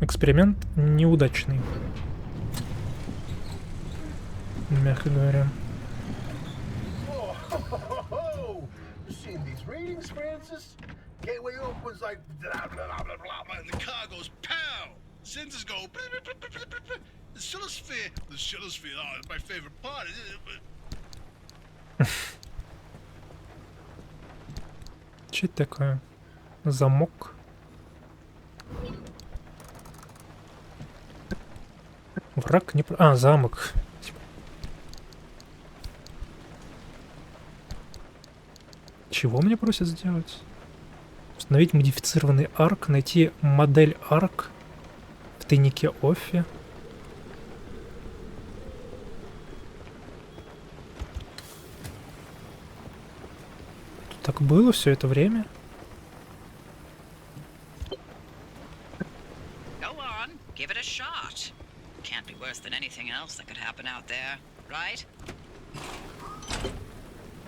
Эксперимент неудачный, мягко говоря. Что это такое? Замок. Враг не... А, замок. Чего мне просят сделать? Установить модифицированный арк, найти модель арк в тайнике Оффи. Тут так было все это время?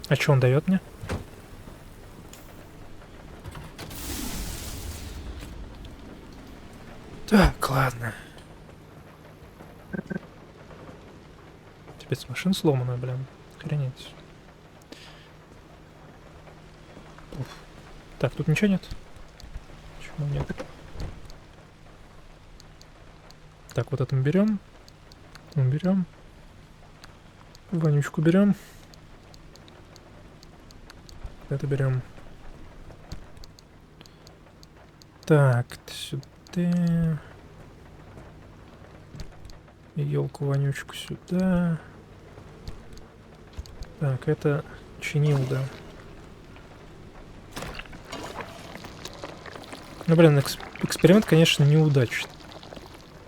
А что он дает мне? Так, ладно. Теперь машина сломанная, блин. Охренеть. Уф. Так, тут ничего нет? Почему нет? Так, вот это мы берем. Берем. Вонючку берем. Это берем. Так, сюда. Елку вонючку сюда. Так, это чинилда. Ну, блин, эксперимент, конечно, неудачный.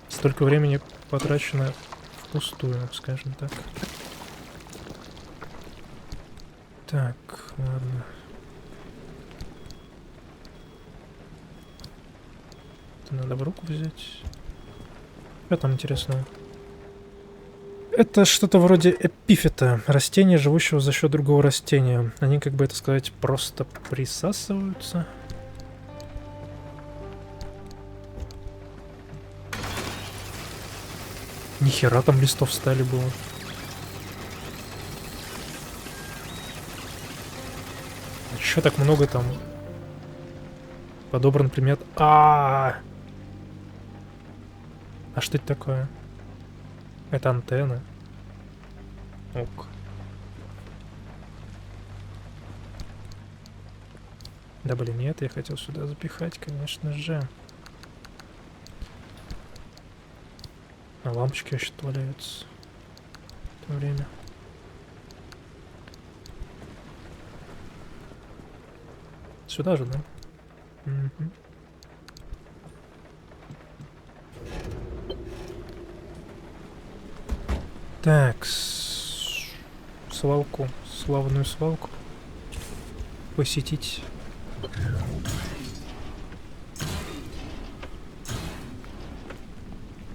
Столько времени потрачено впустую, скажем так. Так, ладно. Это надо в руку взять. Что там интересного? Это что-то вроде эпифита. Растения, живущего за счет другого растения. Они, как бы это сказать, просто присасываются. Нихера там листов стали было. Чё так много там? Подобран предмет. А что это такое? Это антенна. Ок. Да блин, нет, я хотел сюда запихать, конечно же. А лампочки вообще валяются в то время. Сюда же, да? Угу. Так, свалку, славную свалку посетить.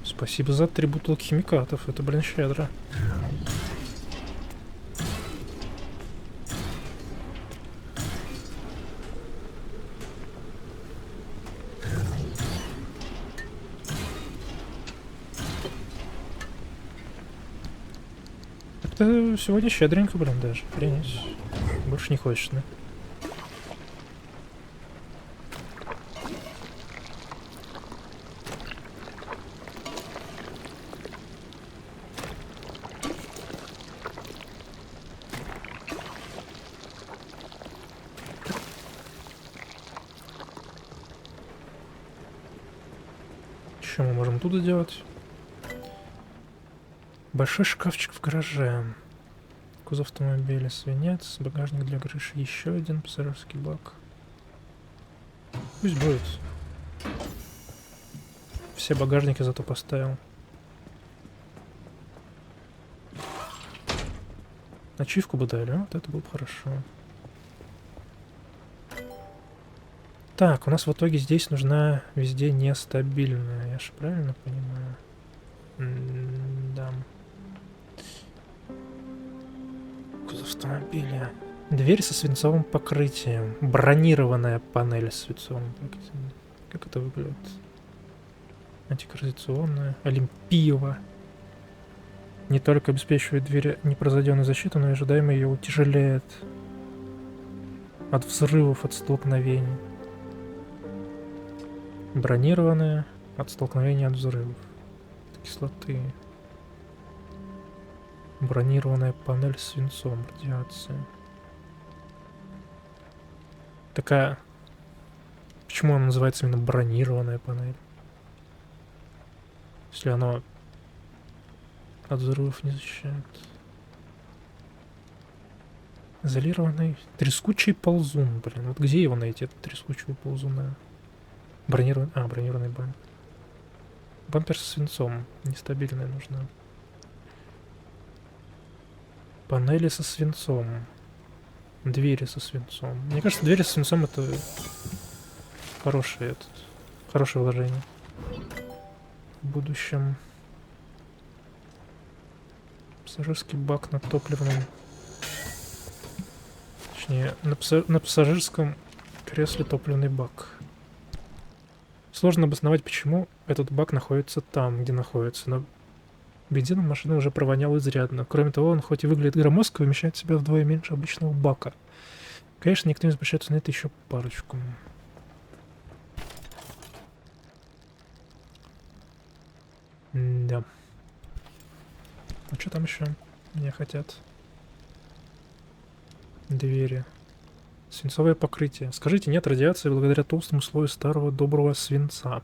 Спасибо за 3 бутылки химикатов, это, блин, щедро. Это сегодня щедренько, блин, даже. Принять. Больше не хочешь, да? Что мы можем тут сделать? Большой шкафчик в гараже. Кузов автомобиля, свинец, багажник для крыши, еще один пассажирский бак. Пусть будет. Все багажники зато поставил. Ачивку бы дали, вот это было бы хорошо. Так, у нас в итоге здесь нужна везде нестабильная, я же правильно понимаю? Да. Кузов автомобиля. Дверь со свинцовым покрытием. Бронированная панель с свинцовым покрытием. Как это выглядит? Антигравитационная. Олимпиева. Не только обеспечивает двери непрозойденной защиты, но и ожидаемо ее утяжеляет от взрывов, от столкновений. Бронированная от столкновения, от взрывов. От кислоты. Бронированная панель с свинцом. Радиация. Такая... Почему она называется именно бронированная панель? Если она от взрывов не защищает. Изолированный трескучий ползун. Блин, вот где его найти, этот трескучего ползуна? Бронированный... А, бронированный бампер. Бампер со свинцом. Нестабильная нужна. Панели со свинцом. Двери со свинцом. Мне кажется, двери со свинцом это хорошее вложение. В будущем. Пассажирский бак на топливном. Точнее, на пассажирском кресле топливный бак. Сложно обосновать, почему этот бак находится там, где находится, но бензином машина уже провоняла изрядно. Кроме того, он хоть и выглядит громоздко, вмещает в себя вдвое меньше обычного бака. Конечно, никто не обращается на это еще парочку. Да. А что там еще меня хотят? Двери. Свинцовое покрытие. Скажите, нет радиации благодаря толстому слою старого доброго свинца.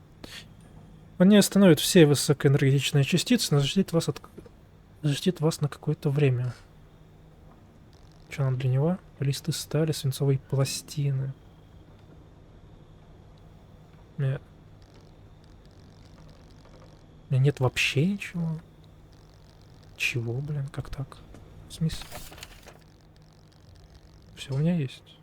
Он не остановит все высокоэнергетичные частицы, но защитит вас на какое-то время. Что нам для него? Листы стали, свинцовые пластины. У меня нет вообще ничего. Чего, блин, как так? В смысле? Все у меня есть.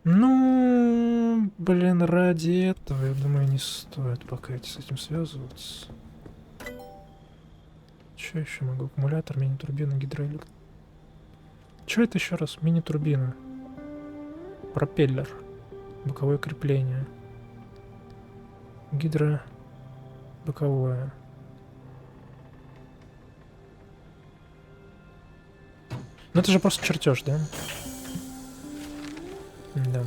Ну, блин, ради этого, я думаю, не стоит пока с этим связываться. Что еще могу? Аккумулятор, мини-турбина, гидроэлектр. Что это еще раз? Мини-турбина. Пропеллер. Боковое крепление. Боковое. Ну это же просто чертеж, да? Да.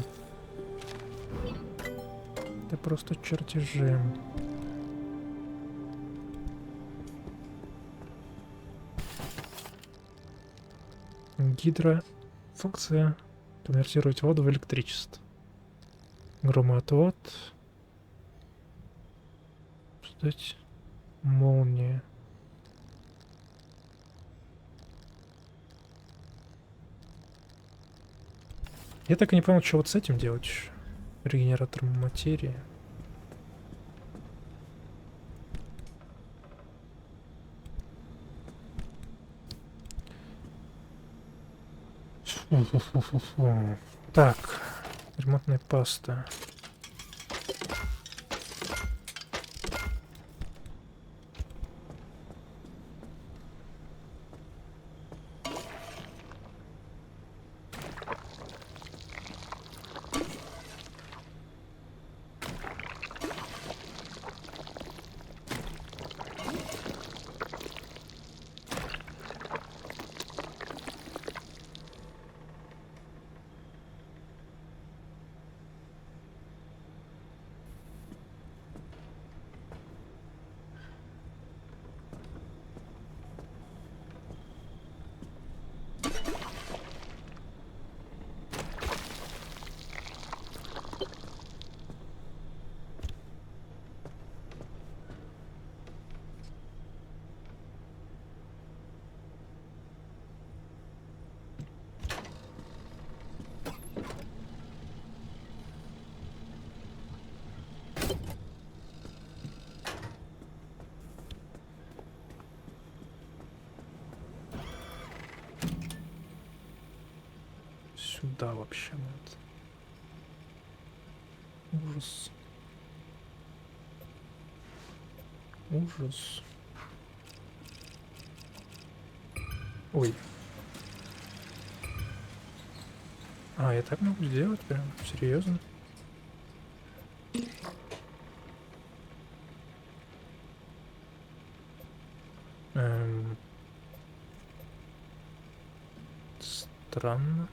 Это просто чертежи. Гидрофункция. Конвертировать воду в электричество. Громоотвод. Создать молнии. Я так и не понял, что вот с этим делать еще. Регенератором материи. Так, ремонтная паста. Сюда вообще надо. Ужас. Ужас. Ой. А, я так могу сделать прям? Серьезно? Странно.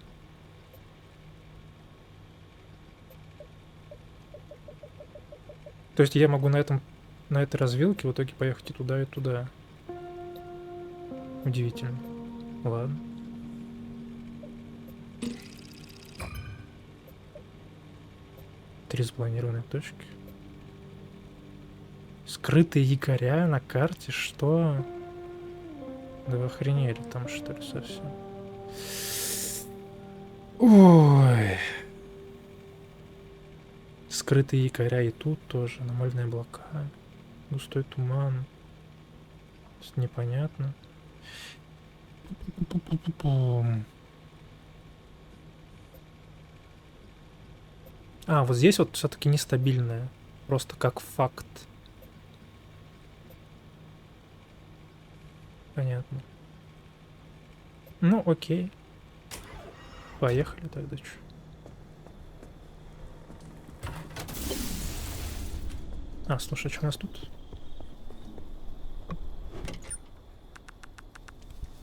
То есть я могу на этой развилке в итоге поехать и туда, и туда. Удивительно. Ладно. Три запланированные точки. Скрытые якоря на карте? Что? Да вы охренели там, что ли, совсем? Ой. Скрытые якоря и тут тоже. Аномальные облака. Густой туман. Непонятно. А, вот здесь вот все-таки нестабильная. Просто как факт. Понятно. Ну, окей. Поехали тогда, чё. А, слушай, что у нас тут?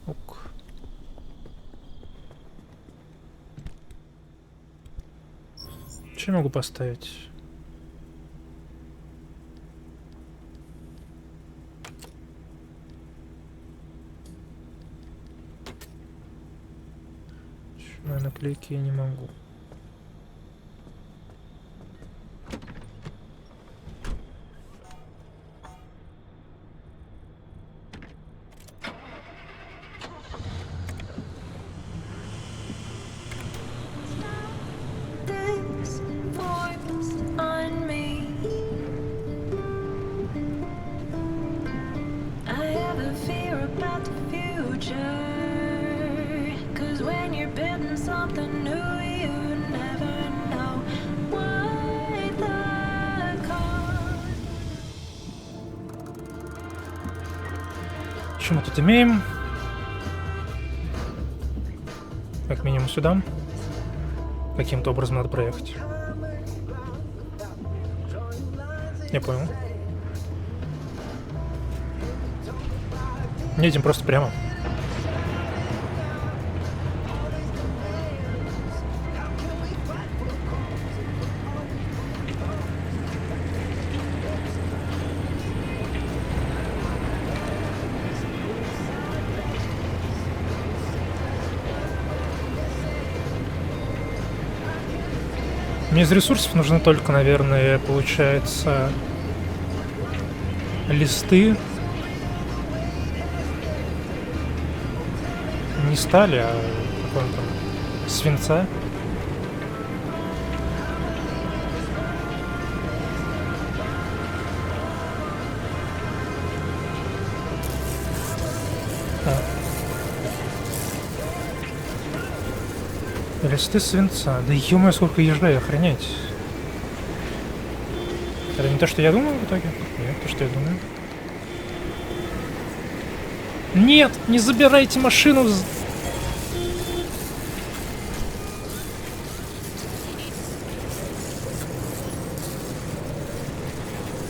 Ок. Что я могу поставить? Чё, наклейки я не могу. Что мы тут имеем? Как минимум сюда. Каким-то образом надо проехать. Я понял. Едем просто прямо. Мне из ресурсов нужны только, наверное, получается, листы. Не стали, а какой он там? Свинца. Листы свинца. Да ё-моё, сколько езжай, охренеть. Это не то, что я думаю в итоге? Нет, то, что я думаю. Нет, не забирайте машину.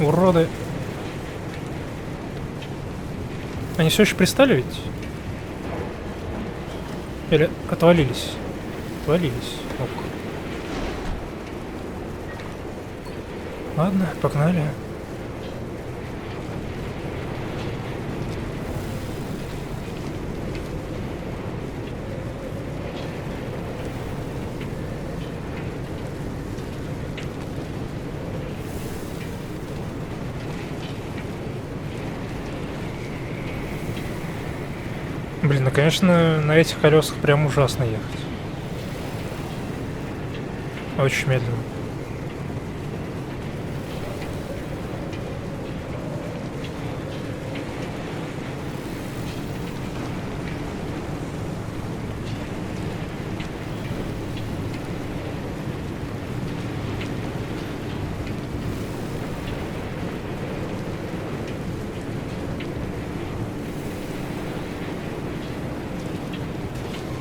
Уроды. Они все еще пристали ведь? Или отвалились? Отвалились. Ок. Ладно, погнали. Блин, ну конечно, на этих колесах прям ужасно ехать. Очень медленно.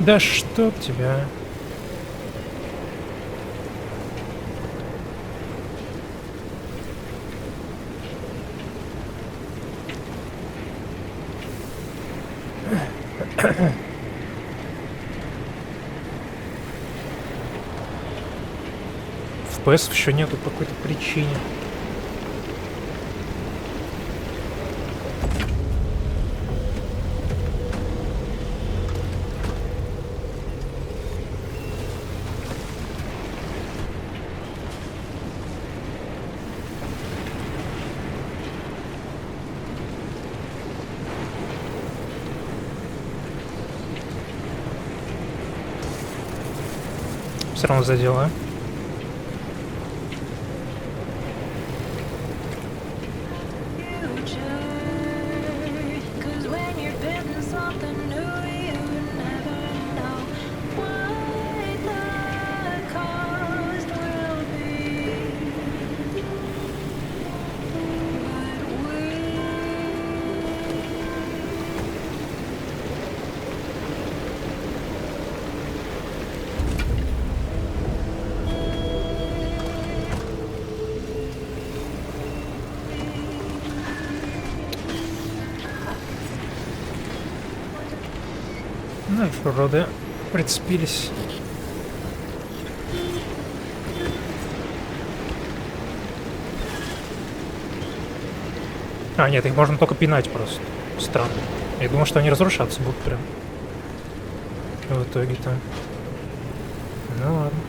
Да чтоб тебя. FPS еще нету по какой-то причине. Все равно задела. Ну, уроды прицепились. А, нет, их можно только пинать просто. Странно. Я думал, что они разрушаться будут прям. В итоге-то. Ну ладно.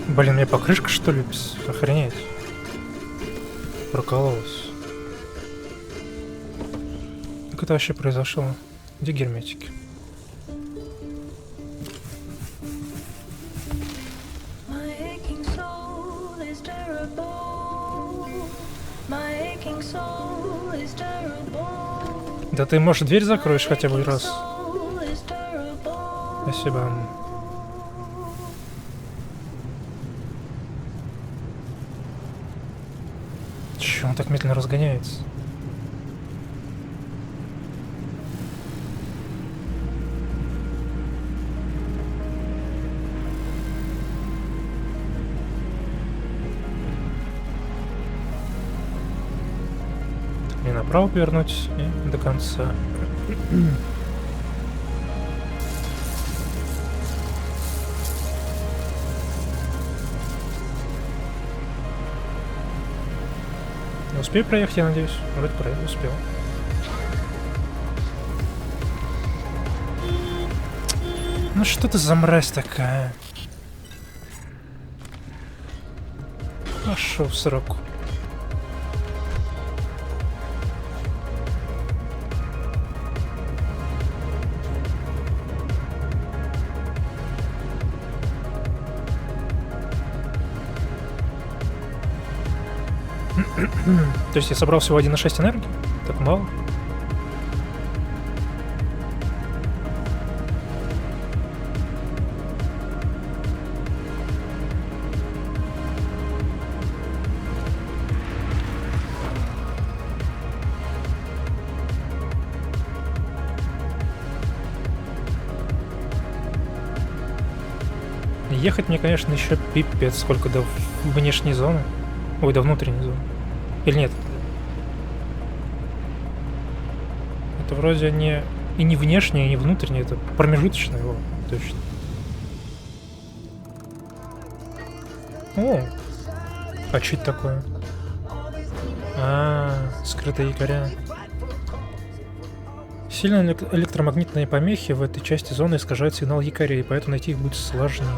Блин, мне покрышка что ли? Охренеть. Прокололась. Как это вообще произошло? Где герметики? Да ты, может, дверь закроешь хотя бы раз? Спасибо. Чё он так медленно разгоняется? Мне направо повернуть и до конца. Успею проехать, я надеюсь. Вроде проехал, успел. Ну что ты за мразь такая? Пошел в сроку. То есть я собрал всего 1,6 энергии? Так мало? Ехать мне, конечно, еще пипец сколько до внешней зоны. Ой, до внутренней зоны. Или нет? Это вроде не и не внешнее, и не внутреннее, это промежуточное его, точно. О! А что это такое? Скрытые якоря. Сильные электромагнитные помехи в этой части зоны искажают сигнал якорей, поэтому найти их будет сложнее.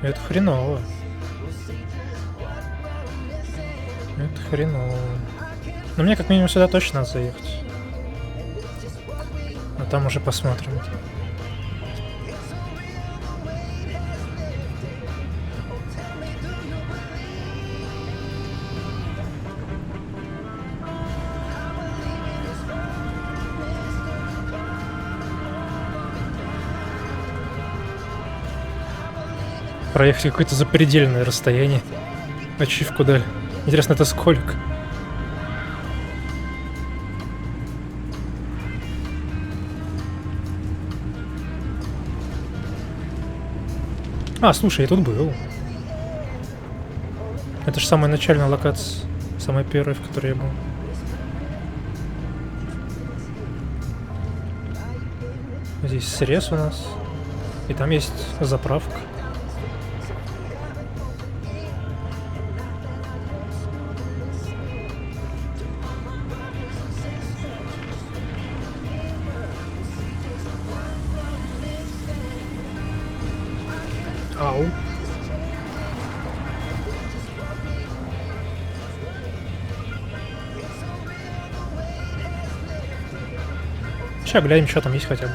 Это хреново. Это хреново. Но мне как минимум сюда точно надо заехать. А там уже посмотрим. Проехать какое-то запредельное расстояние. Ачивку дали. Интересно, это сколько? А, слушай, я тут был. Это же самая начальная локация. Самая первая, в которой я был. Здесь срез у нас. И там есть заправка. Ау. Сейчас глянем, что там есть хотя бы.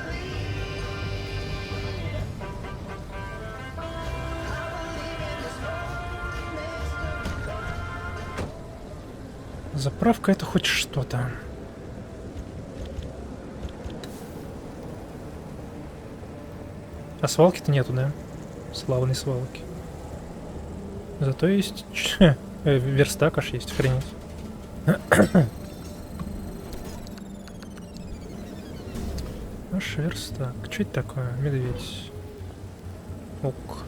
Заправка — это хоть что-то. А свалки-то нету, да? Славной свалки. Зато есть верстак аж есть, охренеть. Аж верстак. Что это такое? Медведь. Ок.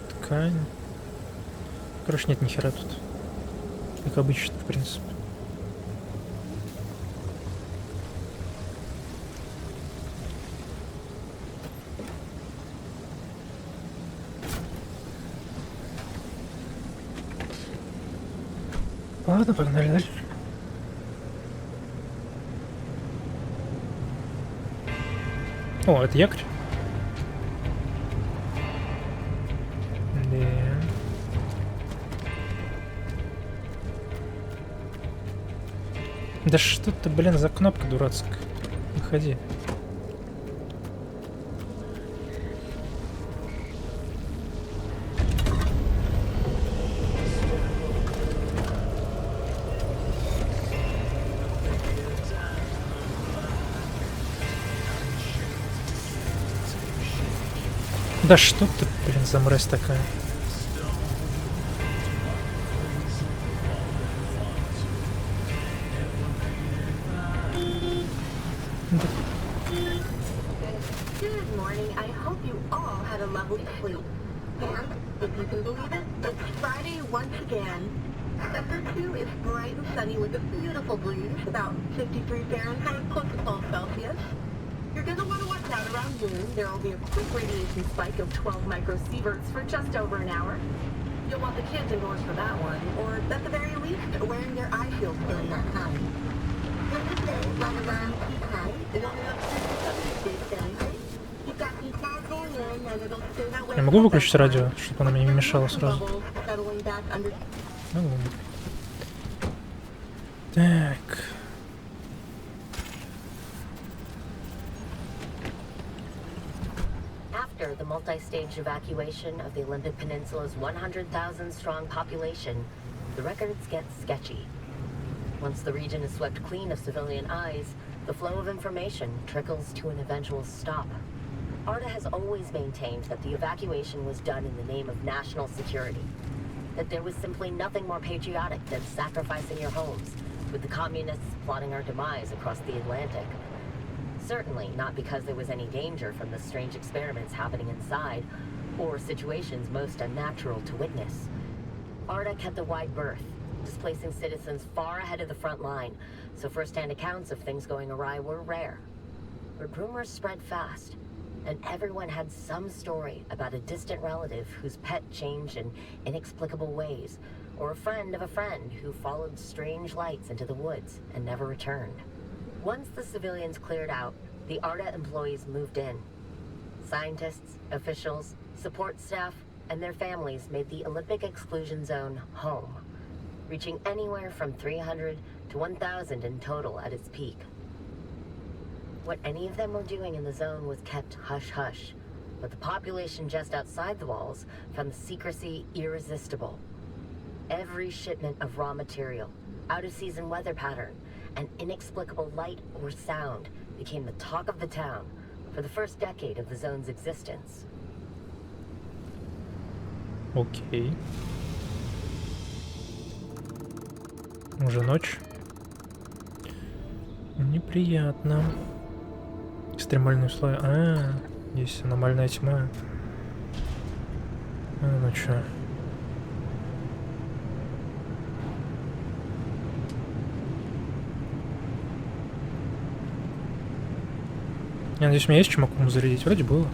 Ткань. Короче, нет ни хера тут. Как обычно, в принципе. Ладно, погнали дальше. О, это якорь. Да. Да что ты, блин, за кнопка дурацкая? Выходи. Да что ты, блин, за мразь такая? Good morning. I hope you all had a lovely sleep. And, if you can believe it, it's Friday once again. Sector 2 is bright and sunny with a beautiful breeze, about 53 Fahrenheit, close to 12 Celsius. You're going to want to watch out around noon. There will be a quick radiation spike of 12 microsieverts for just over an hour. You'll want the kids indoors for that one, or at the very least, wearing their eye shields during that time. During the day, right around peak time, it'll be up to 60 Fahrenheit. You've got the fog going in, and it'll stay that way. Я могу выключить радио, чтобы оно мне не мешало сразу? Settling back under. Ну, так. After the multi-stage evacuation of the Olympic Peninsula's 100,000-strong population, the records get sketchy. Once the region is swept clean of civilian eyes, the flow of information trickles to an eventual stop. ARDA has always maintained that the evacuation was done in the name of national security, that there was simply nothing more patriotic than sacrificing your homes, with the communists plotting our demise across the Atlantic. Certainly not because there was any danger from the strange experiments happening inside, or situations most unnatural to witness. ARDA kept a wide berth, displacing citizens far ahead of the front line, so first-hand accounts of things going awry were rare. But rumors spread fast, and everyone had some story about a distant relative whose pet changed in inexplicable ways, or a friend of a friend who followed strange lights into the woods and never returned. Once the civilians cleared out, the ARDA employees moved in. Scientists, officials, support staff, and their families made the Olympic exclusion zone home. reaching anywhere from 300 to 1,000 in total at its peak. What any of them were doing in the zone was kept hush-hush, but the population just outside the walls found the secrecy irresistible. Every shipment of raw material, out-of-season weather pattern, and inexplicable light or sound became the talk of the town for the first decade of the zone's existence. Окей. Уже ночь. Неприятно. Экстремальные условия. Есть аномальная тьма. Ну чё. Я надеюсь, у меня есть чем аккуму зарядить? Вроде было.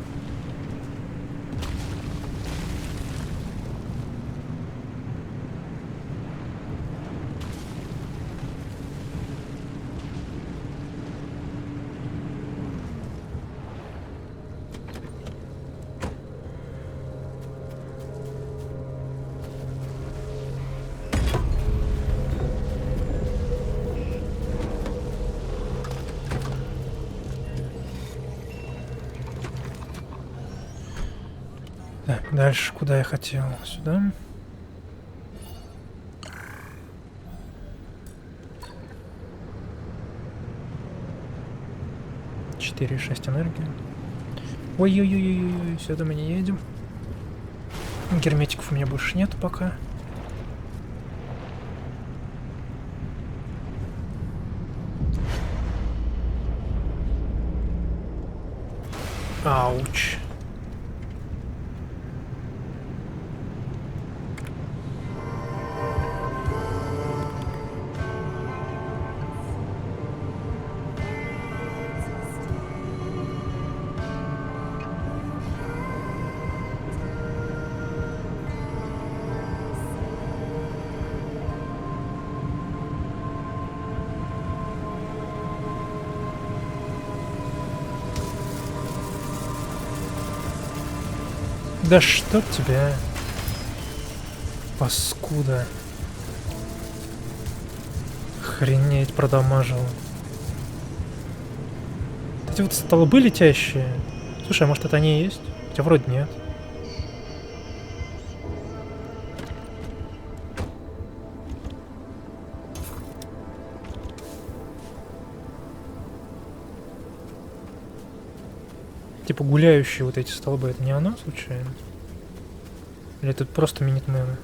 Так, дальше куда я хотел? Сюда. Четыре, 6 энергии. Ой-ой-ой-ой-ой, сюда мы не едем. Герметиков у меня больше нету пока. Ауч. Да чтоб тебя, паскуда. Охренеть, продамажил. Эти вот столбы летящие. Слушай, а может это они и есть? Хотя вроде нет. Типа гуляющие вот эти столбы, это не оно случайно? Или это просто минитмены?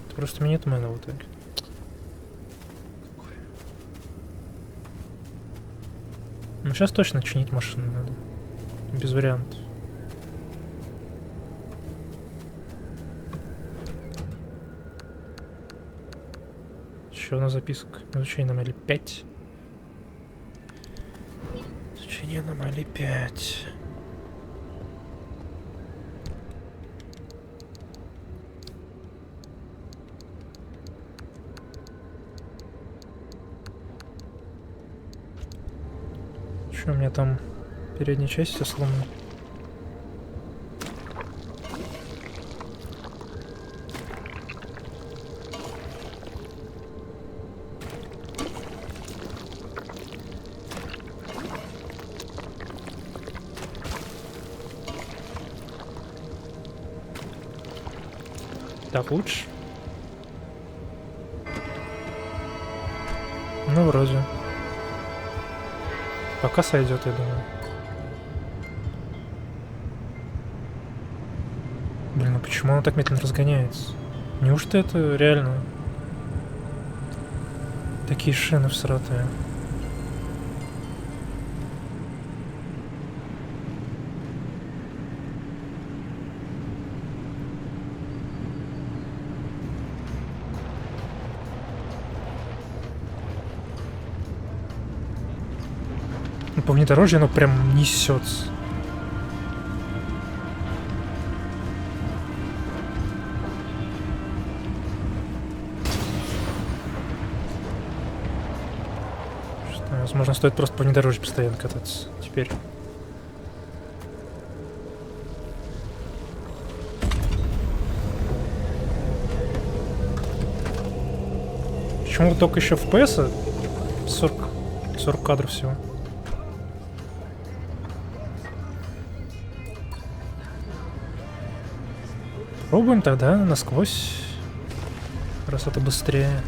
Это просто минитмены вот так. Ну сейчас точно чинить машину надо. Без вариантов. Еще одна записка. Изучение аномалий 5. Изучение аномалий 5. Что у меня там передняя часть вся сломана? Так лучше? Ну, вроде. Пока сойдет, я думаю. Блин, ну почему оно так медленно разгоняется? Неужто это реально такие шины всратые? По внедорожью оно прям несется. Возможно, стоит просто по внедорожью постоянно кататься теперь. Почему только еще FPS? 40 кадров всего. Пробуем тогда насквозь. Раз это быстрее.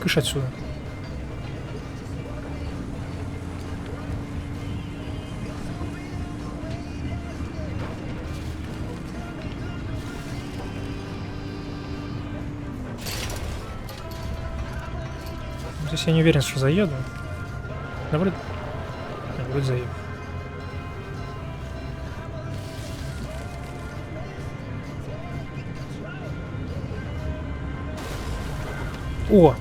Кыш отсюда. Здесь я не уверен, что заеду. Да вроде... вроде заеду. О!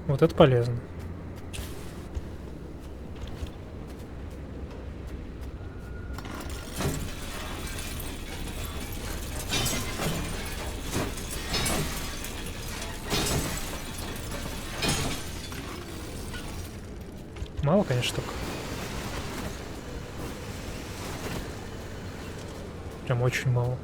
Вот это полезно. Мало, конечно, только. Прям очень мало.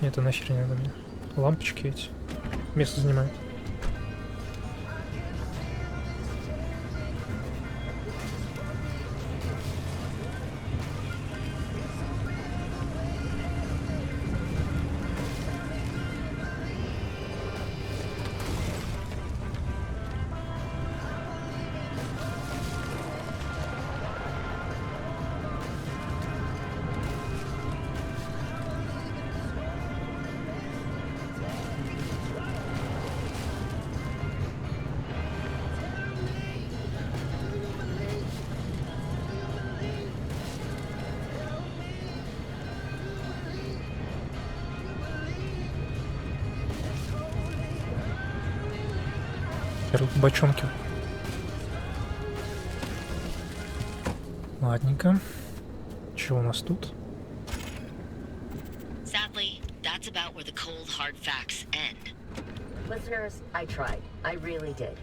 Это нахер не надо мне. Лампочки эти. Место занимают. Бочонки. Ладненько. Что у нас тут? Sadly, that's about where the cold hard facts end. Listeners, I tried. I really did.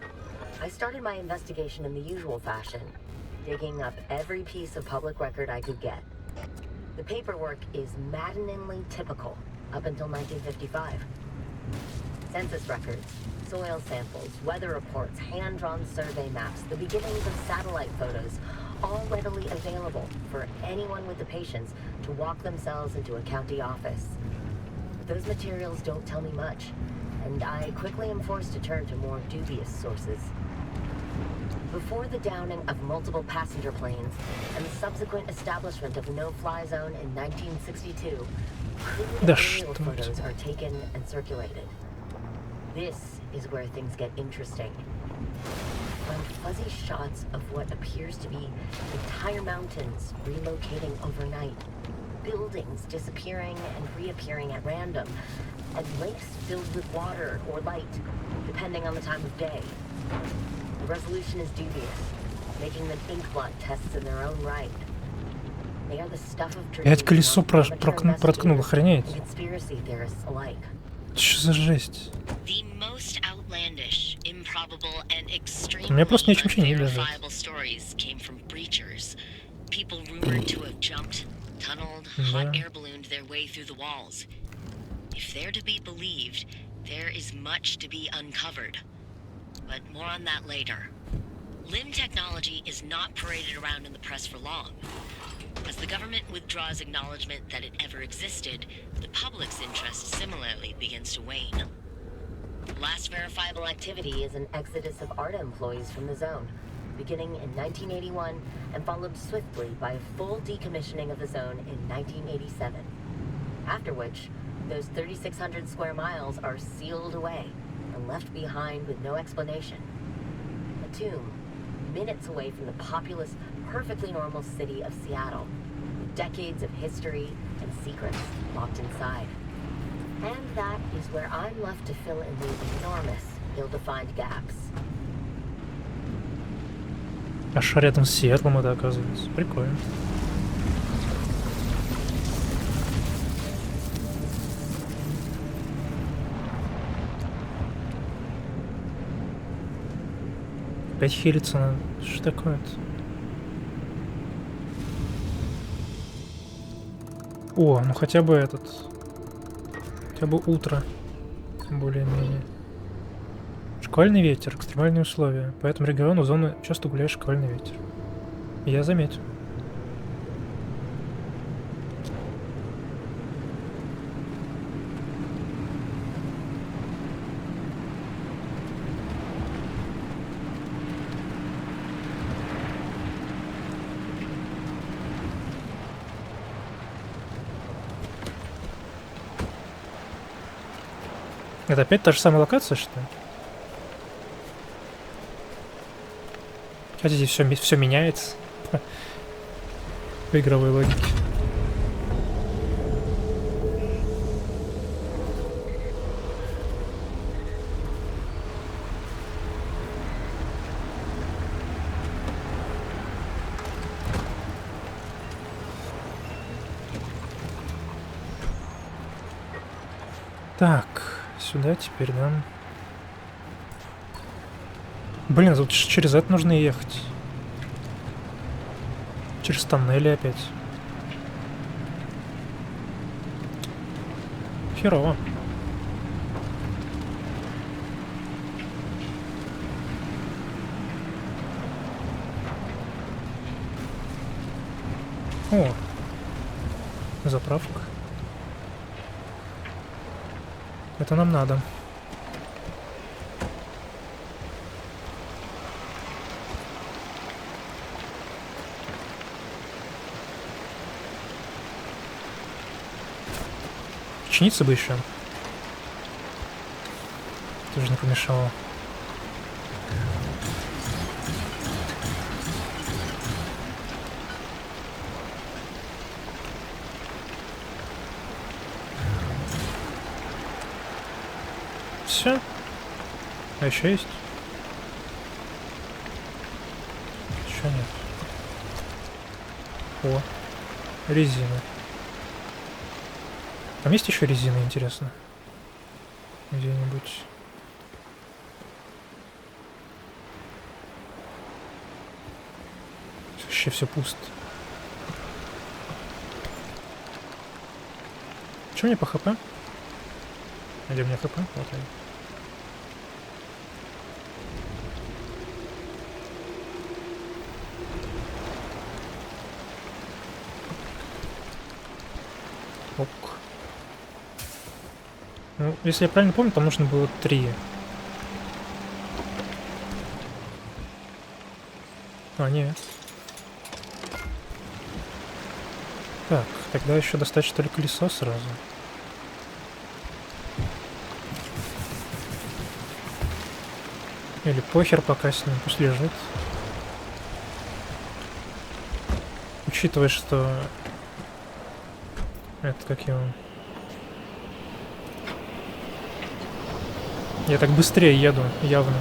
I started my investigation in the usual fashion, digging up every piece of public record I could get. The paperwork is maddeningly typical up until 1955. Census records, soil samples, weather reports, hand-drawn survey maps, the beginnings of satellite photos, all readily available for anyone with the patience to walk themselves into a county office. But those materials don't tell me much, and I quickly am forced to turn to more dubious sources. Before the downing of multiple passenger planes and the subsequent establishment of a no-fly zone in 1962, clear aerial photos are taken and circulated. This is where things get interesting. Find fuzzy shots of what appears to be entire mountains relocating overnight, buildings disappearing and reappearing at random, and lakes filled with water or light, depending on the time of day. The resolution is dubious, making them inkblot tests in their own right. They are the stuff of Опять колесо dreams, проткнул, охренеть. and conspiracy theorists alike. Что за жесть? The most outlandish, improbable, and extremely Мне просто нечем чинить даже. unverifiable stories came from breachers. People rumored to have jumped, tunneled, hot air ballooned their way through the walls. If they're to be believed, there is much to be uncovered. But more on that later. Limb technology is not paraded around in the press for long. As the government withdraws acknowledgement that it ever existed, the public's interest similarly begins to wane. The last verifiable activity is an exodus of ARTA employees from the zone, beginning in 1981 and followed swiftly by a full decommissioning of the zone in 1987. After which, those 3,600 square miles are sealed away and left behind with no explanation. A tomb, minutes away from the populous, perfectly normal city of Seattle, with decades of history and secrets locked inside. And that is where I'm left to fill in the enormous, ill-defined gaps. Аж рядом с Сиэтлом это оказывается. Прикольно. Опять хилиться надо. Что такое-то? О, ну хотя бы этот. Хотя бы утро. Более-менее. Шквальный ветер, экстремальные условия. По этому региону зоны часто гуляет шквальный ветер. Я заметил. Это опять та же самая локация, что ли? Хотя здесь все меняется по игровой логике. Так, сюда теперь нам... Блин, тут через это нужно ехать. Через тоннели опять. Херово. О, заправка. Это нам надо. Чиниться бы еще. Тоже не помешало. Все. А еще есть? Еще нет. О, резина. Там есть еще резина, интересно? Где-нибудь. Вообще все пусто. Че мне по хп? Где мне хп? Вот они. Ок. Ну, если я правильно помню, там нужно было 3. А, нет. Так, тогда еще достать, что ли, колесо сразу. Или похер пока с ним, пусть лежит. Учитывая, что... Это как его... Я так быстрее еду, явно.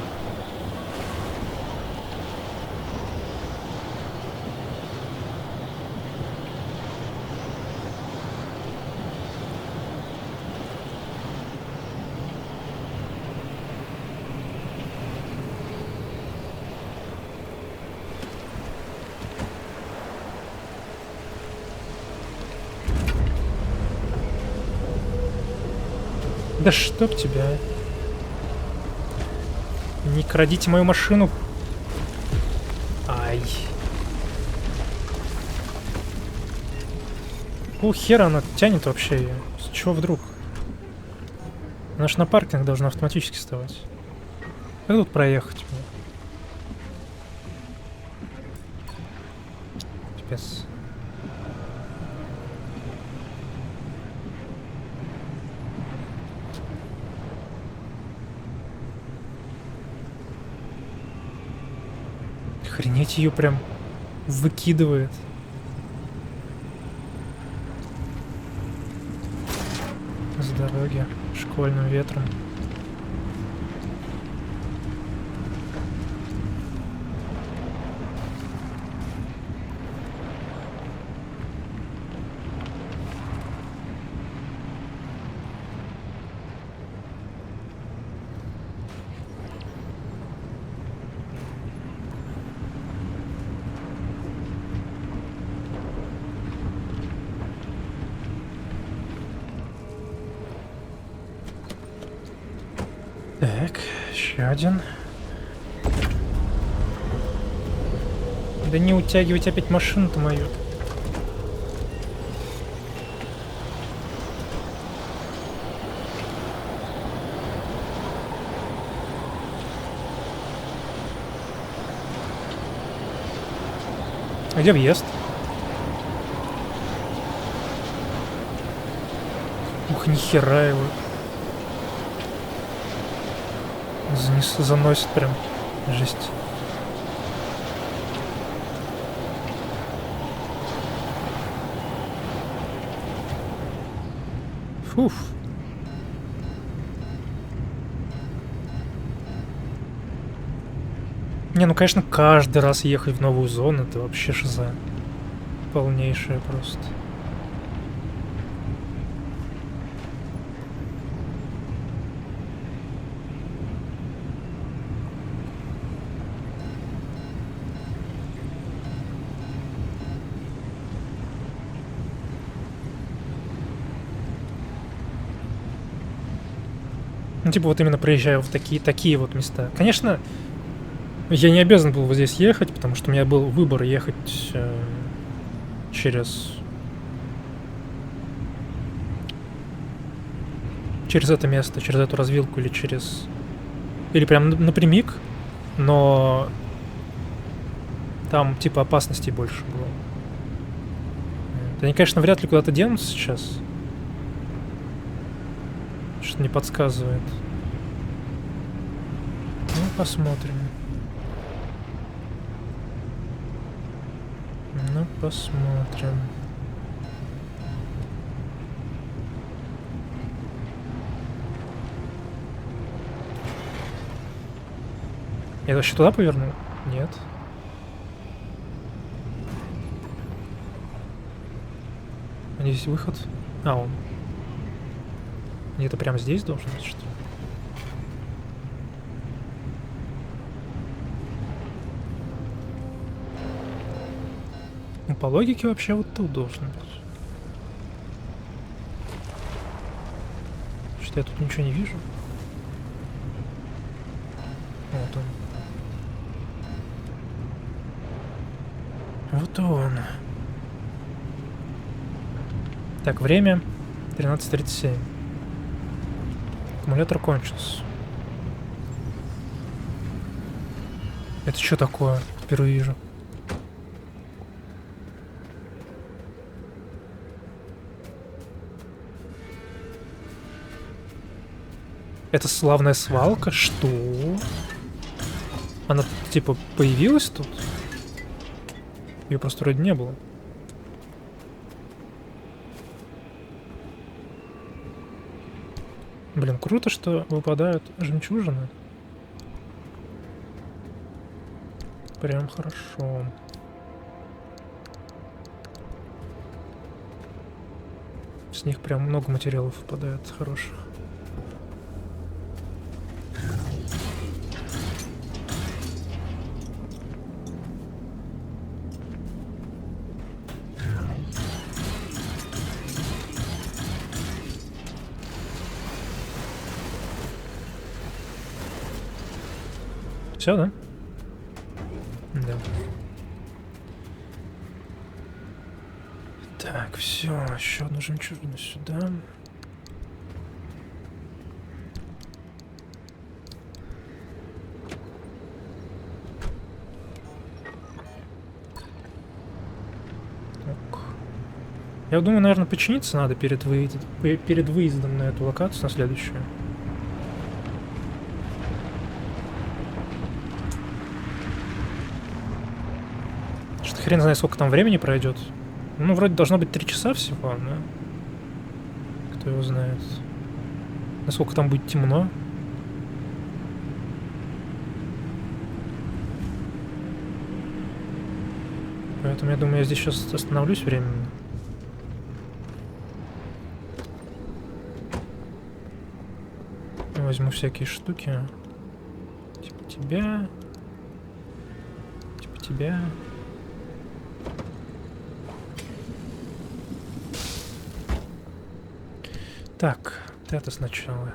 Да чтоб тебя... Не крадите мою машину. Ай. Какого хера она тянет вообще ее? С чего вдруг? Она ж на паркинг должна автоматически вставать. Как тут проехать? Пипец. Охренеть, ее прям выкидывает. С дороги шквальным ветром. Так, еще один. Да не утягивать опять машину-то мою. А где въезд? Ух, нихера его. Заносит прям. Жесть. Фуф. Не, ну конечно, каждый раз ехать в новую зону, это вообще шиза. Полнейшая просто. Ну, типа, вот именно проезжаю в такие вот места. Конечно, я не обязан был вот здесь ехать, потому что у меня был выбор ехать через это место, через эту развилку или прям напрямик, но там типа опасностей больше было. Они, конечно, вряд ли куда-то денутся сейчас. Что-то не подсказывает. Ну, посмотрим. Ну, посмотрим. Я вообще туда повернул? Нет. А здесь выход? А, он. Где-то прямо здесь должен быть, что ли? Ну, по логике вообще вот тут должен быть. Что-то я тут ничего не вижу. Вот он. Вот он. Так, время 13:37. Аккумулятор кончился. Это что такое? Впервые вижу. Это славная свалка? Что? Она типа появилась тут? Ее просто вроде не было. Блин, круто, что выпадают жемчужины. Прям хорошо. С них прям много материалов выпадает хороших. Все, да? Да. Так, все, еще одну жемчужину сюда. Так. Я думаю, наверное, починиться надо перед выездом на эту локацию, на следующую. Хрен знает, сколько там времени пройдет. Ну, вроде должно быть 3 часа всего, но... Кто его знает. Насколько там будет темно. Поэтому я думаю, я здесь сейчас остановлюсь временно. Возьму всякие штуки. Типа тебя. Типа тебя. Так, это сначала.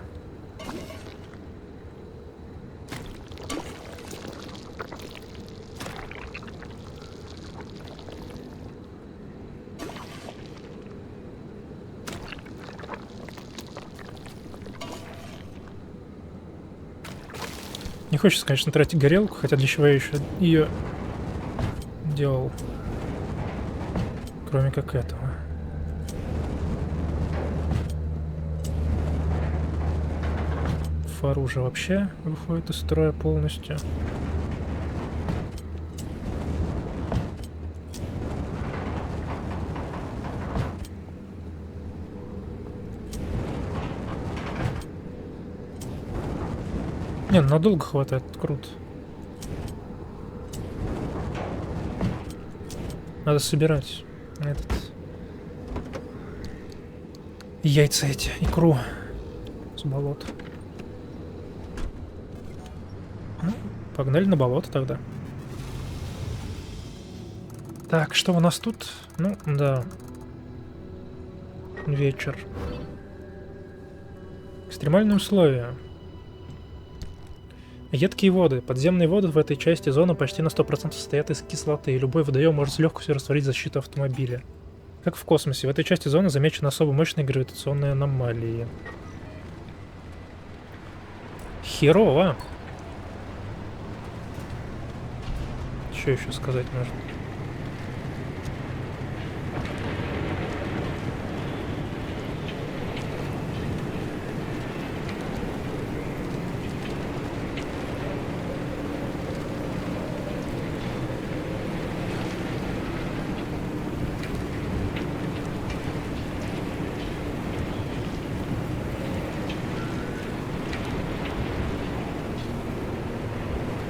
Не хочется, конечно, тратить горелку, хотя для чего я еще ее делал, кроме как этого. Фар уже вообще выходит из строя полностью. Не, ну надолго хватает, круто. Надо собирать этот... яйца эти, икру с болот. Ну, погнали на болото тогда. Так, что у нас тут? Ну, да. Вечер. Экстремальные условия. Едкие воды. Подземные воды в этой части зоны почти на 100% состоят из кислоты, и любой водоем может с легкостью растворить защиту автомобиля. Как в космосе, в этой части зоны замечены особо мощные гравитационные аномалии. Херово! Что еще сказать можно?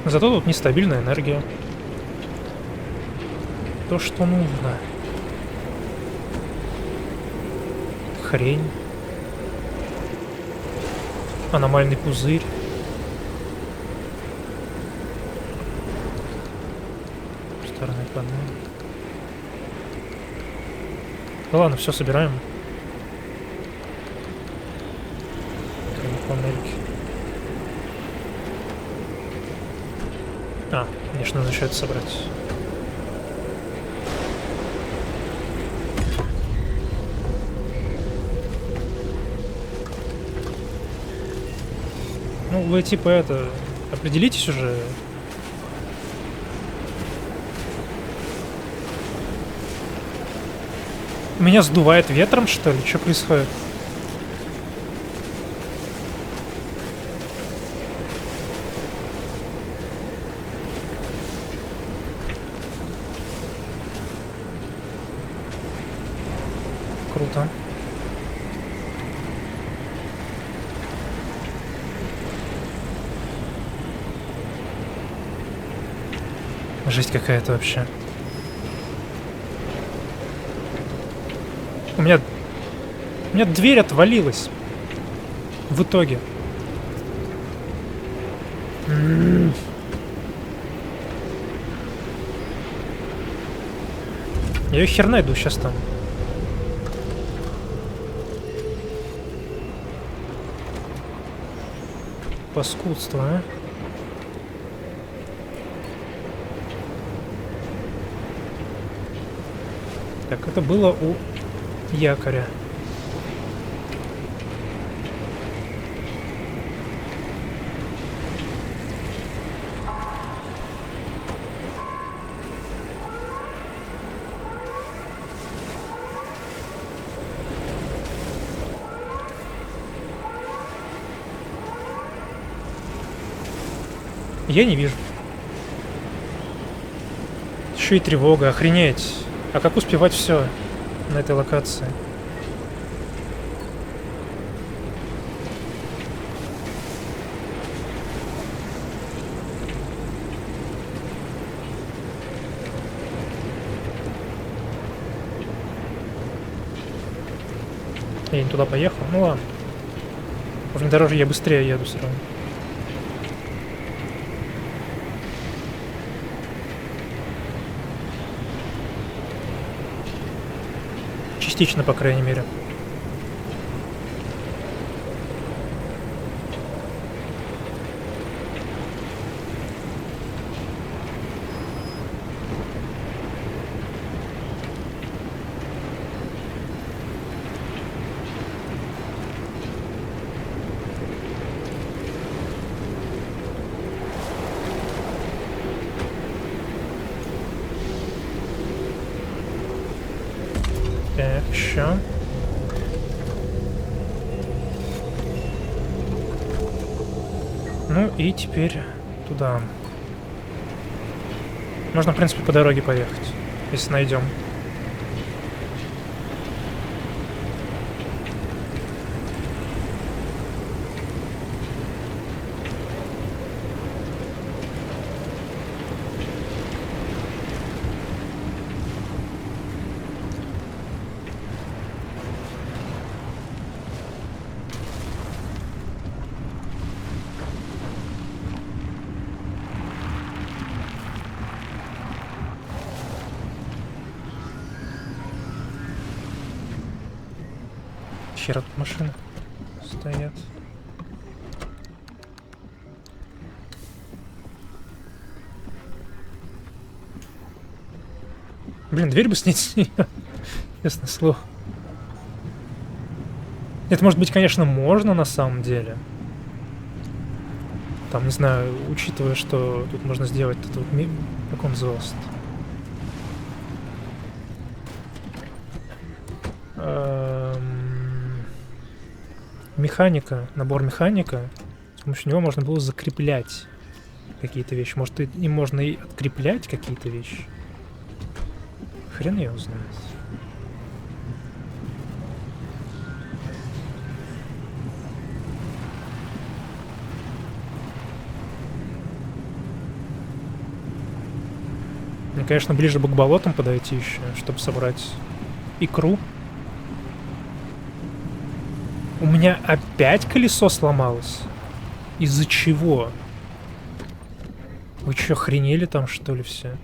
Зато тут нестабильная энергия. То, что нужно. Хрень. Аномальный пузырь. Старая панель. Ну ладно, все собираем. Панельки. А, конечно, надо еще это собрать. Ну, вы типа это... определитесь уже. Меня сдувает ветром, что ли? Что происходит? Круто. Жесть какая-то вообще. У меня дверь отвалилась. В итоге. Я ее хер найду сейчас там. Паскудство, а? Так, это было у якоря. Я не вижу. Еще и тревога, охренеть. А как успевать все на этой локации? Я не туда поехал? Ну ладно. В внедорожье я быстрее еду все равно. Частично, по крайней мере. еще. Ну и теперь туда. Можно, в принципе, по дороге поехать, если найдем. Хер от машины стоят. Блин, дверь бы снять с нее. Честное слово. Это, может быть, конечно, можно на самом деле. Там, не знаю, учитывая, что тут можно сделать этот вот как он назывался. Механика, набор механика. С помощью него можно было закреплять какие-то вещи. Может, и можно и откреплять какие-то вещи. Хрен его знает. Мне, конечно, ближе бы к болотам подойти еще, чтобы собрать икру. У меня опять колесо сломалось? Из-за чего? Вы что, охренели там, что ли, все?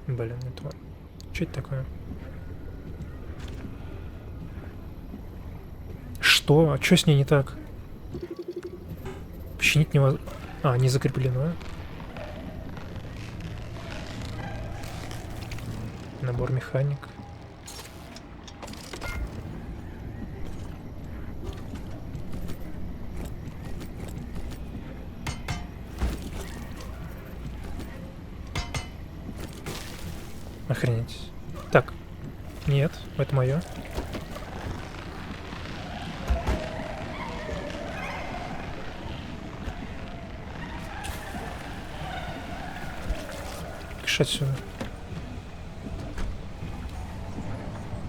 Блин, это... Что это такое? Что? А что с ней не так? Починить невозможно. А, не закреплено. Набор механик. Охренеть. Так. Нет, это мое. Киш отсюда.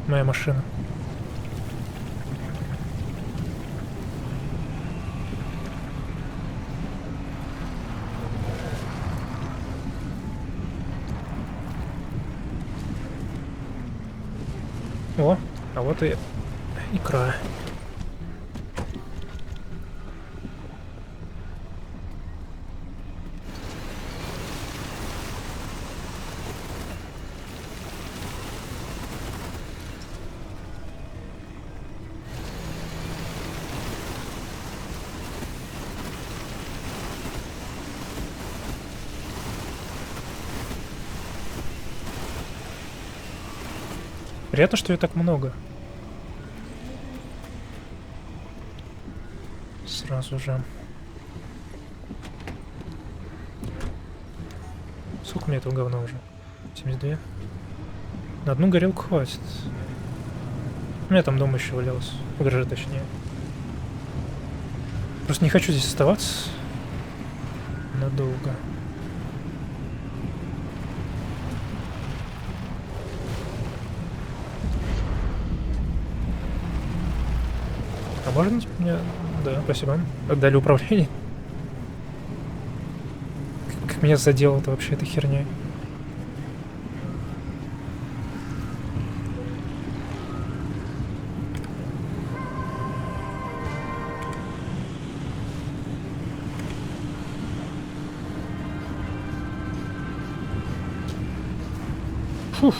Моя машина. О, а вот и икра. Приятно, что ее так много. Сразу же. Сколько мне этого говна уже? 72. На одну горелку хватит. У меня там дома еще валялось. В гараже, точнее. Просто не хочу здесь оставаться надолго. А можно мне... Да, спасибо. Отдали управление. Как меня задело это вообще эта херня. Фух.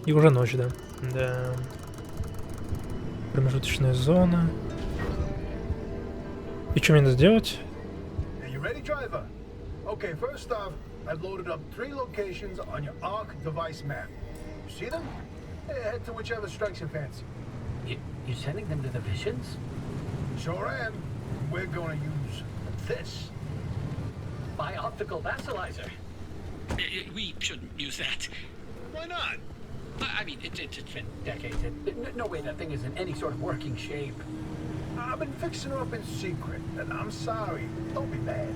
И уже ночь, да. Да. Промежуточная зона. И что мне надо сделать? Okay, first off, I've loaded up 3 locations on your ARC device map. You see them? Head to whichever strikes your fancy. You're sending them to the missions? Sure am. We're gonna use this. My optical vassalizer. We shouldn't use that. Why not? I mean, it's been Decades. No way that thing is in any sort of working shape. I've been fixing her up in secret, and I'm sorry. Don't be mad.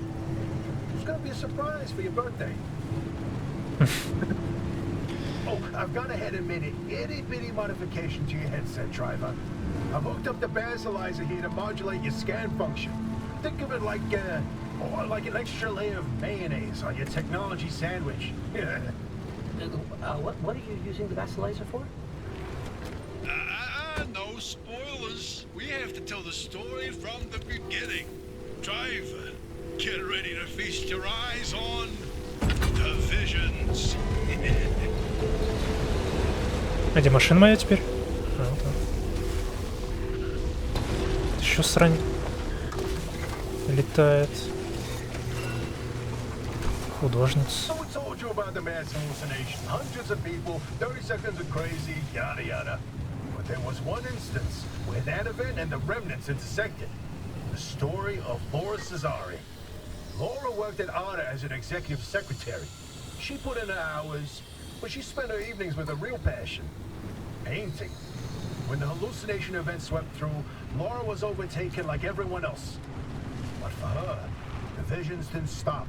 It's gonna be a surprise for your birthday. Oh, I've gone ahead and made an itty-bitty modification to your headset, driver. I've hooked up the basalizer here to modulate your scan function. Think of it like an extra layer of mayonnaise on your technology sandwich. What are you using the vassalizer for? No spoilers. We have to tell the story from the beginning. Driver, get ready to feast your eyes on the visions. А где машина моя теперь? А, вот она. Еще срань летает. Художница. We told you about the mass hallucination. Hundreds of people, 30 seconds of crazy, yada yada. But there was one instance where that event and the remnants intersected. The story of Laura Cesare. Laura worked at Honor as an executive secretary. She put in her hours, but she spent her evenings with a real passion. Painting. When the hallucination event swept through, Laura was overtaken like everyone else. But for her, the visions didn't stop.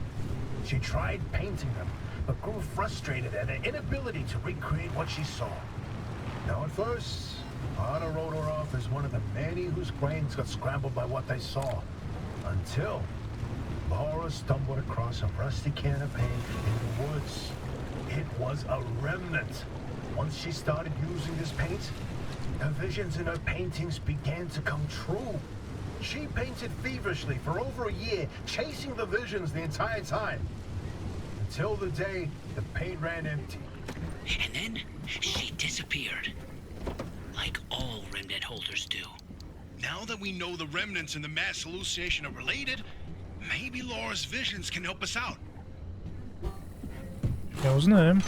She tried painting them, but grew frustrated at her inability to recreate what she saw. Now at first, Honor wrote her off as one of the many whose brains got scrambled by what they saw. Until Laura stumbled across a rusty can of paint in the woods. It was a remnant. Once she started using this paint, the visions in her paintings began to come true. She painted feverishly for over a year, chasing the visions the entire time. Until the day the paint ran empty. And then she disappeared. Like all remnant holders do. Now that we know the remnants and the mass hallucination are related, maybe Laura's visions can help us out. Я узнаем.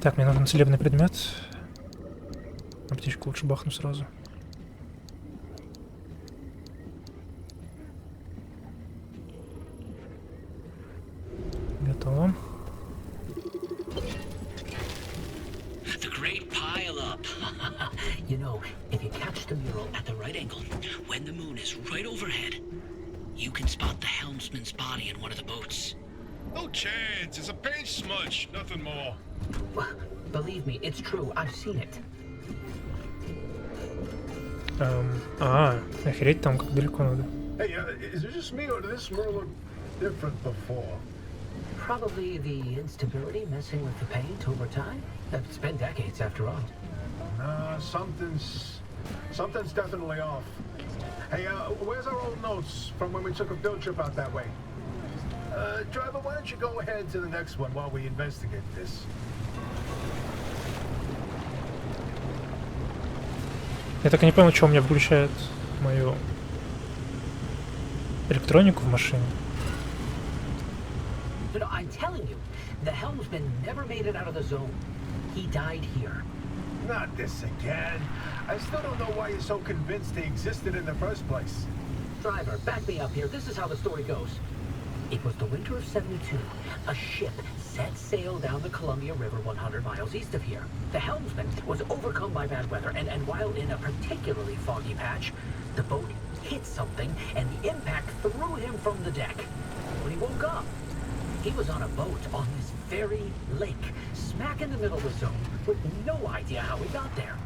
Так, мне нужен целебный предмет. Аптечку лучше бахну сразу. Готово. The great pile up. You know, if you catch the mural At the right angle, when the moon is right overhead, you can spot the helmsman's body in one of the boats. No chance. It's a paint smudge, nothing more. believe me, it's true. I've seen it. Охереть, там как далеко надо. Hey, is it just me or did this mural look different before? Probably the instability messing with the paint over time. It's been decades after all. Nah, something's definitely off. Hey, where's our old notes from when we took a field trip out that way? Driver, why don't you go ahead to the next one while we investigate this? Я так и не понял, что у меня включает мою электронику в машине. No, I'm telling you, the helmsman never made it out of the zone. He died here. Not this again. I still don't know why you're so convinced they existed in the first place. Driver, back me up here. This is how the story goes. It was the winter of '72. A ship set sail down the Columbia River 100 miles east of here. The helmsman was overcome by bad weather, and while in a particularly foggy patch, the boat hit something, and the impact threw him from the deck. When he woke up, he was on a boat on this very lake, smack in the middle of the zone, with no idea how he got there.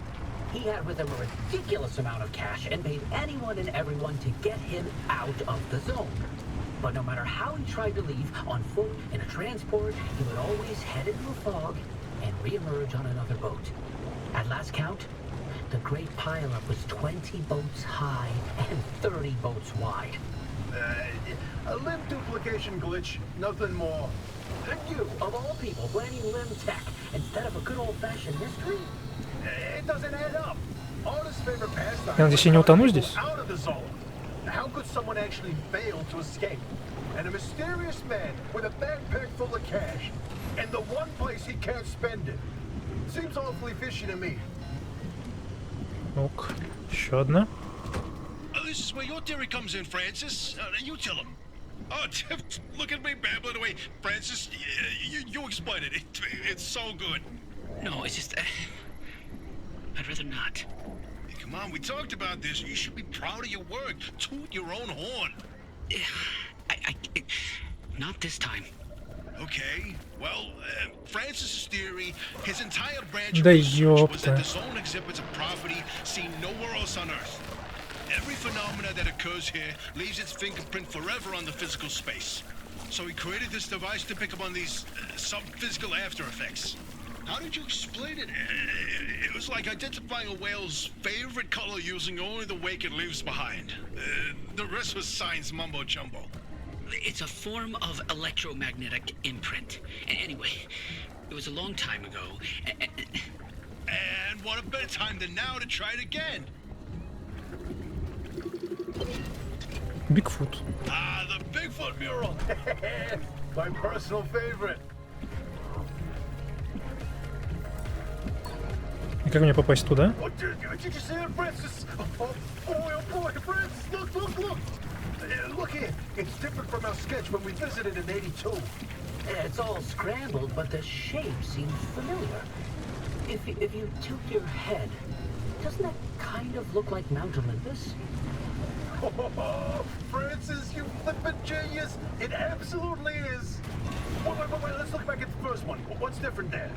He had with him a ridiculous amount of cash and paid anyone and everyone to get him out of the zone. But no matter how he tried to leave, on foot, in a transport, he would always head into a fog and re-emerge on another boat. At last count, the great pileup was 20 boats high and 30 boats wide. A limb duplication glitch, nothing more. And you, of all people, blaming limb tech instead of a good old-fashioned mystery? It doesn't add up. Honest's favorite pastime. Я надеюсь, я не утону здесь? Out of the zone. How could someone actually fail to escape? And a mysterious man with a backpack full of cash, and the one place he can't spend it. Seems awfully fishy to me. Ок. Еще одна. This is where your theory comes in, Francis. You tell him. Oh, look at me babbling away. Francis, you explain it. It's so good. No, it's just... I'd rather not. Hey, come on, we talked about this. You should be proud of your work. Toot your own horn. Not this time. Okay, well, Francis's theory, his entire branch of Да research was that ёпта. the zone exhibits a property seen nowhere else on Earth. Every phenomena that occurs here leaves its fingerprint forever on the physical space. So he created this device to pick up on these sub-physical after effects. How did you explain it? It was like identifying a whale's favorite color using only the wake it leaves behind. The rest was science mumbo-jumbo. It's a form of electromagnetic imprint. Anyway, it was a long time ago. And what a better time than now to try it again. Бигфут. Ah, the Bigfoot mural. My personal favorite. И как мне попасть туда? What did you say, Francis? Oh boy, Francis, look! Look here. It's different from our sketch when we visited in '82. It's all scrambled, but the shape seems familiar. If you tilt your head, doesn't that kind of look like Mount Olympus? Oh, Francis, you flippin' genius! It absolutely is. Wait, let's look back at the first one. What's different there?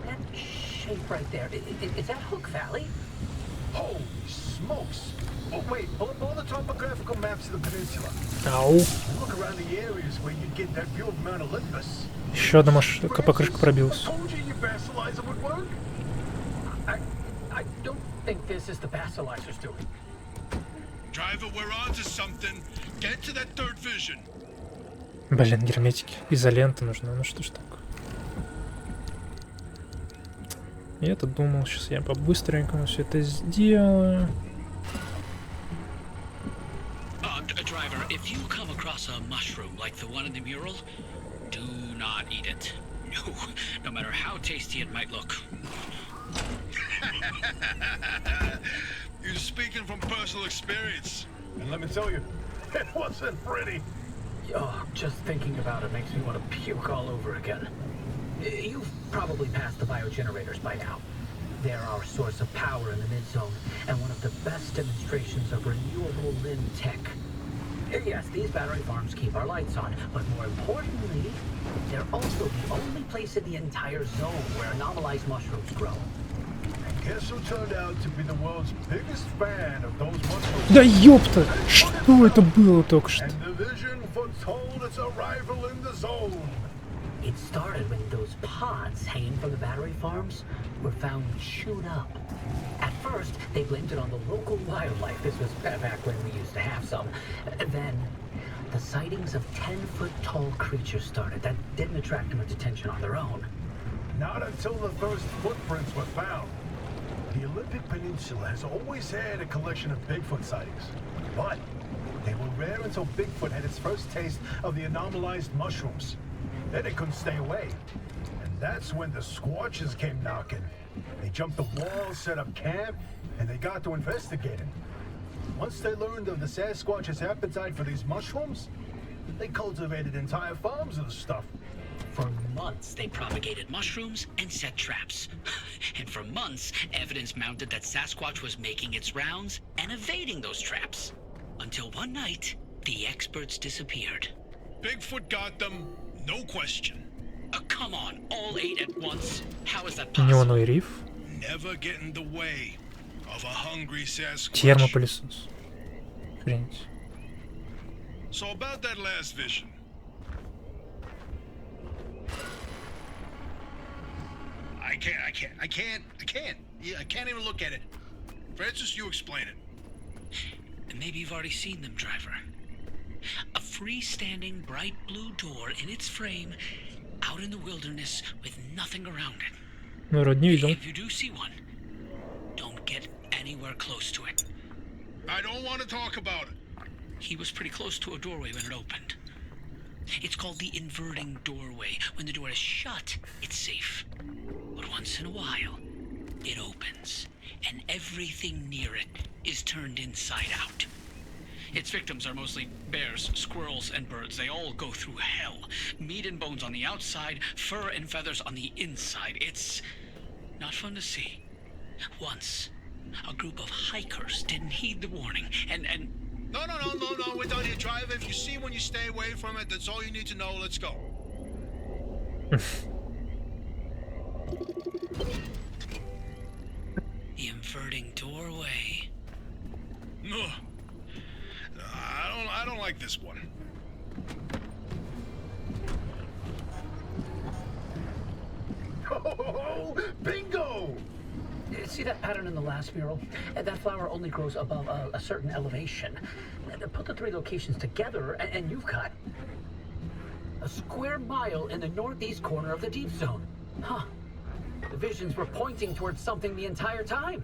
That shape right there, is that Hook Valley? Holy smokes! Oh, wait, pull up all the topographical maps of the peninsula. Ау. Look around the areas where you'd get that view of Mount Olympus. Еще одна покрышка пробилась. I told you your basilizer would work. I don't think this is the Basilizer's doing. Driver, we're on to something. Get to that third vision. Блин, герметики. Изолента нужна. Ну что ж такое. Я-то думал, сейчас я по-быстренькому все это сделаю. Driver, if you come across a mushroom like the one in the mural, do not eat it. No matter how tasty it might look. You're speaking from personal experience. And let me tell you, it wasn't pretty. Oh, just thinking about it makes me want to puke all over again. You've probably passed the biogenerators by now. They're our source of power in the mid-zone, and one of the best demonstrations of renewable limb tech. Yes, these battery farms keep our lights on, but more importantly, they're also the only place in the entire zone where anomalized mushrooms grow. And guess who turned out to be the world's biggest fan of those mushrooms? Да ёпта! Что это было только что? And the vision foretold its arrival in the zone. It started when those pods hanging from the battery farms were found chewed up. At first, they blamed it on the local wildlife. This was back when we used to have some. Then, the sightings of 10-foot-tall creatures started. That didn't attract much attention on their own. Not until the first footprints were found. The Olympic Peninsula has always had a collection of Bigfoot sightings, but they were rare until Bigfoot had its first taste of the anomalized mushrooms. Then it couldn't stay away. And that's when the Squatches came knocking. They jumped the wall, set up camp, and they got to investigating. Once they learned of the Sasquatch's appetite for these mushrooms, they cultivated entire farms of the stuff. For months, they propagated mushrooms and set traps. And for months, evidence mounted that Sasquatch was making its rounds and evading those traps. Until one night, the experts disappeared. Bigfoot got them, no question. Come on, all 8 at once? How is that possible? Неоновый риф. Never get in the way of a hungry Sasquatch. Термопылесос. Охренеть. So about that last vision. I can't. Yeah, I can't even look at it. Francis, you explain it. And maybe you've already seen them, driver. A freestanding bright blue door in its frame, out in the wilderness with nothing around it. Ну, вроде не видел. If you do see one, don't get anywhere close to it. I don't want to talk about it. He was pretty close to a doorway when it opened. It's called the inverting doorway. When the door is shut, it's safe. But once in a while, it opens, and everything near it is turned inside out. Its victims are mostly bears, squirrels, and birds. They all go through hell. Meat and bones on the outside, fur and feathers on the inside. It's not fun to see. Once, a group of hikers didn't heed the warning, and No, we're done here, driver. If you see one, you stay away from it. That's all you need to know. Let's go. the inverting doorway. No. I don't like this one. Oh, bingo! See that pattern in the last mural? That flower only grows above a certain elevation. Put the three locations together, and you've got a square mile in the northeast corner of the deep zone. Huh. The visions were pointing towards something the entire time.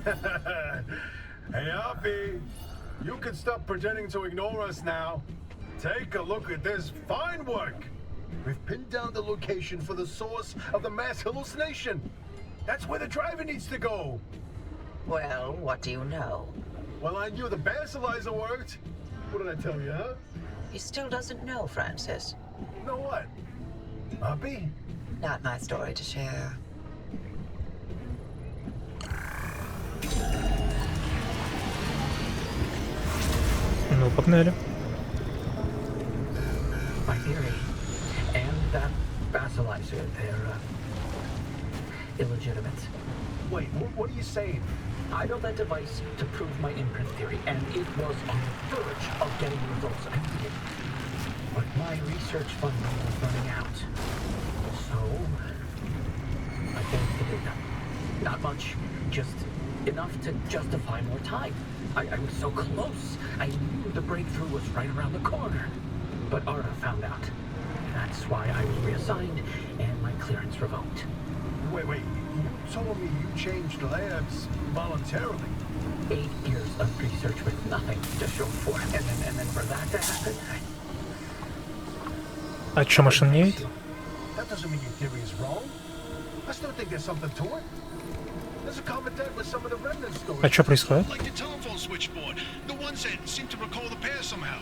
Hey, Hoppy, you can stop pretending to ignore us now. Take a look at this fine work. We've pinned down the location for the source of the mass hallucination. That's where the driver needs to go. Well, what do you know? Well, I knew the basilizer worked. What did I tell you, huh? He still doesn't know, Francis. Know what? Hoppy? Not my story to share. Ну, погнали. My theory, and that basilizer, they're illegitimate. Wait, what are you saying? I built that device to prove my imprint theory, and it was on the verge of getting the results I needed. But my research funding was running out. So, I benefited not much, just enough to justify more time. I was so close. I knew the breakthrough was right around the corner. But Arda found out. That's why I was reassigned and my clearance revoked. Wait, you told me you changed labs voluntarily. 8 years of research with nothing to show for it. And then for that to happen, А чё, машин нет? That doesn't mean your theory is wrong. I still think there's something to it. There's a common thread with some of the remnant stories. А чё происходит? Like the telephone switchboard. The ones that seem to recall the pair somehow.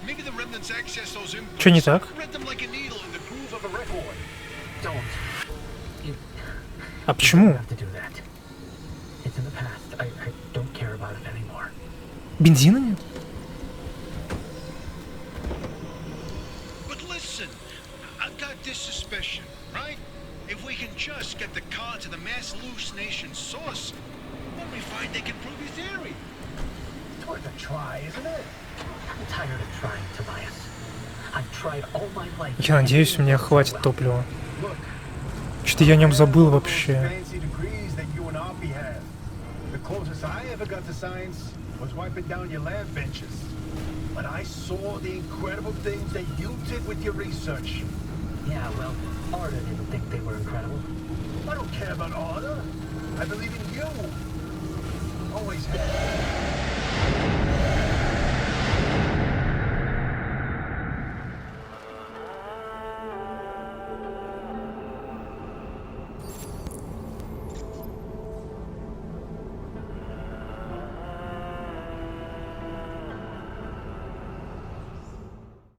Maybe the remnants access those inputs. Чё не так? Read them like a needle in the groove Of a record. don't. You А почему? have to do that. It's in the past. I don't care about it anymore. Бензина нет? But listen, I've got this suspicion, right? If we can just get the car to the mass hallucination source, then we find they can prove your theory. It's worth a try, isn't it? I'm tired of trying, Tobias. I've tried all my life. Я надеюсь, у меня хватит топлива. Look. Что-то я о нем забыл вообще. Fancy degrees that you and Hoppy have. The closest I ever got to science was wiping down your lab benches. But I saw the incredible things that you did with your research. Yeah, well, Arda didn't think they were incredible. I don't care about Arda. I believe in you. Always have.